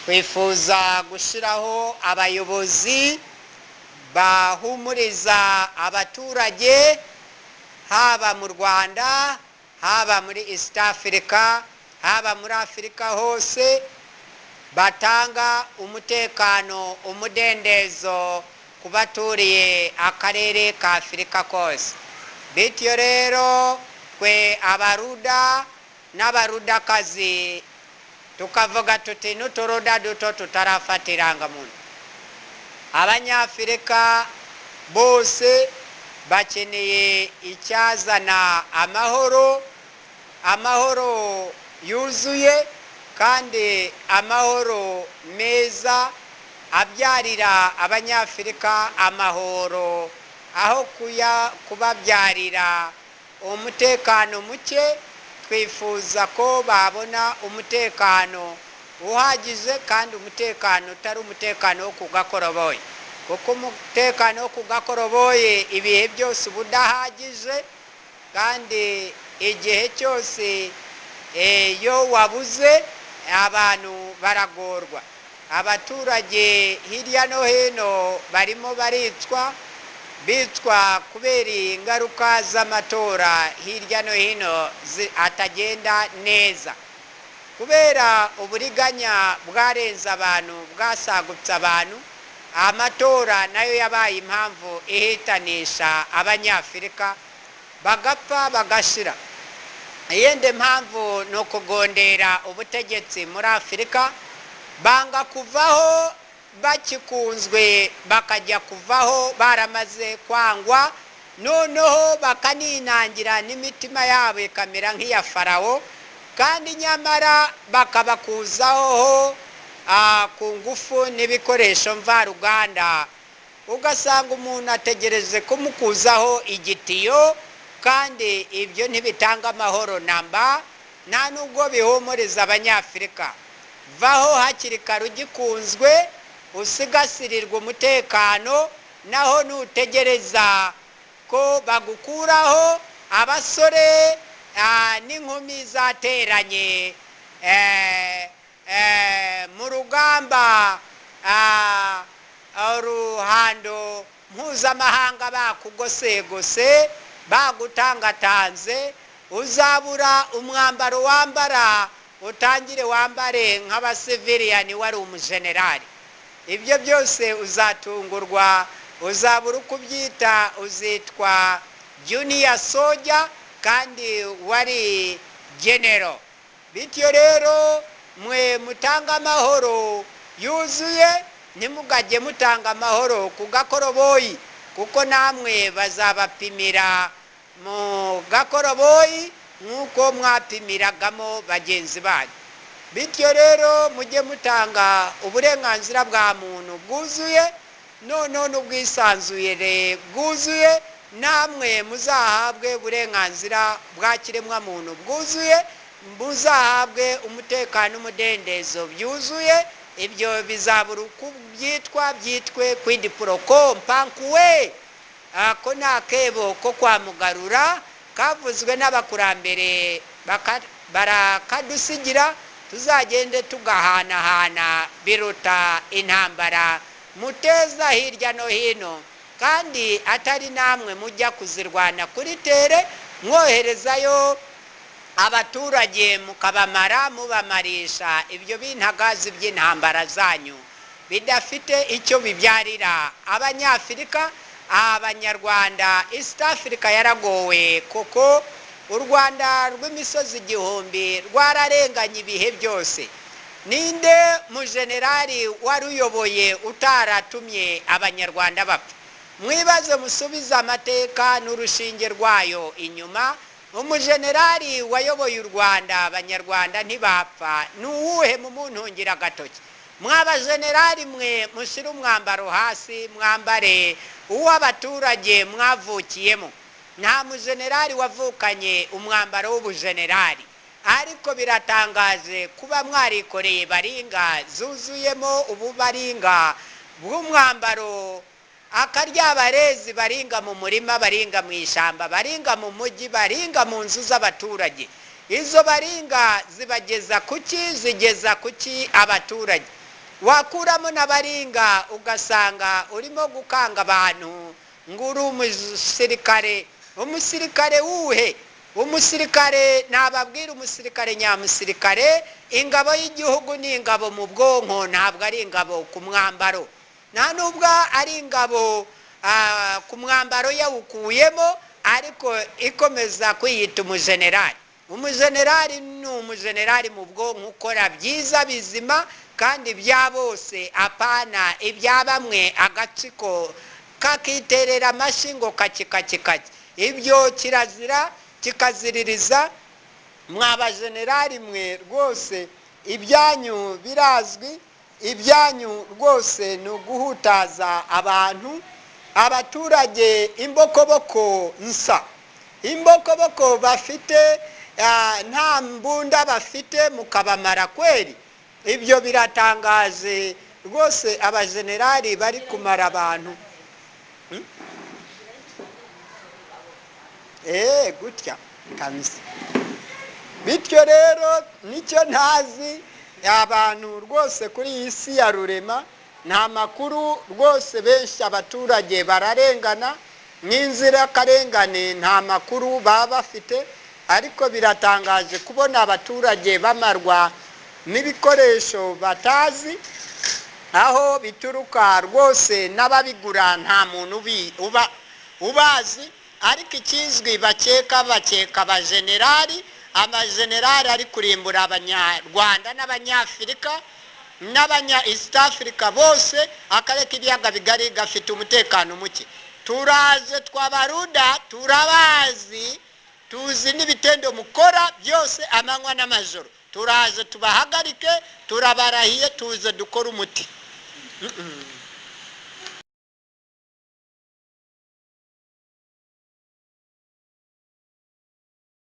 twifuza gushiraho abayobozi bahumuriza abaturage haba mu Rwanda, haba muri East Africa, haba muri Afrika hose, batanga umutekano umudendezo kubaturiye akarere ka Afrika kose. Bityo rero kwe abaruda n'abarudakazi tukavuga tuti n'uturuda duto tutarafatiranga muntu. Abanyafrika bose bakeneye icyazana amahoro yuzuye kandi amahoro meza abyarira abanyafrika amahoro aho kubabyarira umutekano muke. Twifuza ko babona umutekano uhagije kandi umutekano utari umutekano wo kugakoroboye, kuko umutekano wo kugakoroboye ibihe byose ubudahagije kandi igihe cyose yo wabuze abantu baragorwa. Abaturage hirya no hino barimo bicwa kubera ingaruka z'amatora hirya no hino atagenda neza, kubera uburiganya bwarenze abantu bwasagutse abantu. Amatora nayo yabaye impamvu ihitanisha abanyafrika bagapfa bagashira. Iyende mpamvu no kugondera ubutegetsi muri Afrika, banga kuvaho bakikunzwe bakajya kuvaho baramaze kwangwa, noneho bakaninangira n'imitima yabo ikamera nk'iya Farawo, kandi nyamara bakabakuzaho ku ngufu n'ibikoresho mvaruganda. Ugasanga umuntu ategereje kumukuzaho igitiyo, kandi ibyo ntibitanga amahoro namba, nta nubwo bihumuriza abanyafrika. Vaho hakiri kare ugikunzwe, usigasirirwa umutekano, naho nutegereza ko bagukuraho abasore n'inkumi zateranye mu rugamba uruhando mpuzamahanga bakugosegose bagutangatanze, uzabura umwambaro wambara utangire wambare nk'abasiviliyani wari umujenerali. Ibyo byose uzatungurwa, uzabura kubyita, uzitwa junior soldier kandi wari general. Bityo rero mwe mutanga amahoro yuzuye, nimugajye mutanga amahoro ku gakoroboyi, kuko namwe bazabapimira mu gakoroboyi nk'uko mwapimiragamo bagenzi banyu. Bityo rero mujye mutanga uburenganzira bwa muntu bwuzuye, noneho n'ubwisanzure bwuzuye, namwe muzahabwe uburenganzira bwa kiremwa muntu bwuzuye, muzahabwe umutekano n'umudendezo byuzuye. Ibyo bizabura byitwe quid pro quo mpankuwe. Ako nakebo ko kwamugarura kavuzwe n'abakurambere barakadusigira, tuzagende tugahanahana biruta intambara muteza hirya no hino, kandi atari namwe mujya kuzirwana kuri tere, mwoherezayo abaturage mukabamara mubamarisha ibyo bintagazi by'intambara zanyu bidafite icyo bibyarira abanyafrika. Abanyarwanda, East Africa yaragowe, kuko u Rwanda rw'imisozi igihumbi rwararenganye ibihe byose. Ninde mujenerali waruyoboye utaratumye abanyarwanda bapfa? Mwibaze musubiza amateka n'urushinge rwayo inyuma. Umujenerali wayoboye u Rwanda abanyarwanda ntibapfa, nuwuhe mumuntungira agatoki? Mwabajenerali mwe mushira umwambaro hasi, mwambare uw'abaturage mwavukiyemo. Nta mujenerali wavukanye umwambaro w'ubujenerali, ariko biratangaje kuba mwarikoreye baringa zuzuyemo ububaringa bw'umwambaro, akaryabarezi baringa mu murima, baringa mu ishyamba, baringa mu mujyi, baringa mu nzu z'abaturage. Izo baringa zibageza kuki? Zigeza kuki abaturage? wakuramo n'abaringa ugasanga urimo gukanga abantu ngo uri umusirikare. Umusirikare wuhe? Umusirikare nababwira, umusirikare nyamusirikare, ingabo y'igihugu ni ingabo mu bwonko, ntabwo ari ingabo ku mwambaro. Nta nubwo ari ingabo ku mwambaro yawukuyemo, ariko ikomeza kwiyita umujenerali. Umujenerali ni umujenerali mu bwonko, ukora byiza bizima kandi bya bose, apana ibya bamwe agatsiko kakiterera amashyi ngo kaki. Ibyo kirazira kikaziririza. Mwabajenerali mwe rwose ibyanyu birazwi, ibyanyu rwose ni uguhutaza abantu, abaturage imbokoboko nsa. Imbokoboko bafite nta mbunda bafite mukabamara kweri. Ibyo biratangaje rwose, abajenerali bari kumara abantu. Gutya kamisa. Bityo rero nicyo ntazi, abantu rwose kuri iyi si ya rurema nta makuru rwose, benshi abaturage bararengana n'inzirakarengane, nta makuru baba bafite. Ariko biratangaje kubona abaturage bamarwa n'ibikoresho batazi aho bituruka rwose, n'ababigura nta muntu ubazi. Ariko ikizwi bakeka abajenerali, amajenerali ari kurimbura abanyarwanda n'abanyafurika n'abanya East Africa bose. Akarere k'ibiyaga bigari gafite umutekano muke. Turaje twabaruda, turabazi, tuzi n'ibitendo mukora byose amanywa n'amajoro. Turaje tubahagarike, turabarahiye, tuze dukora umuti.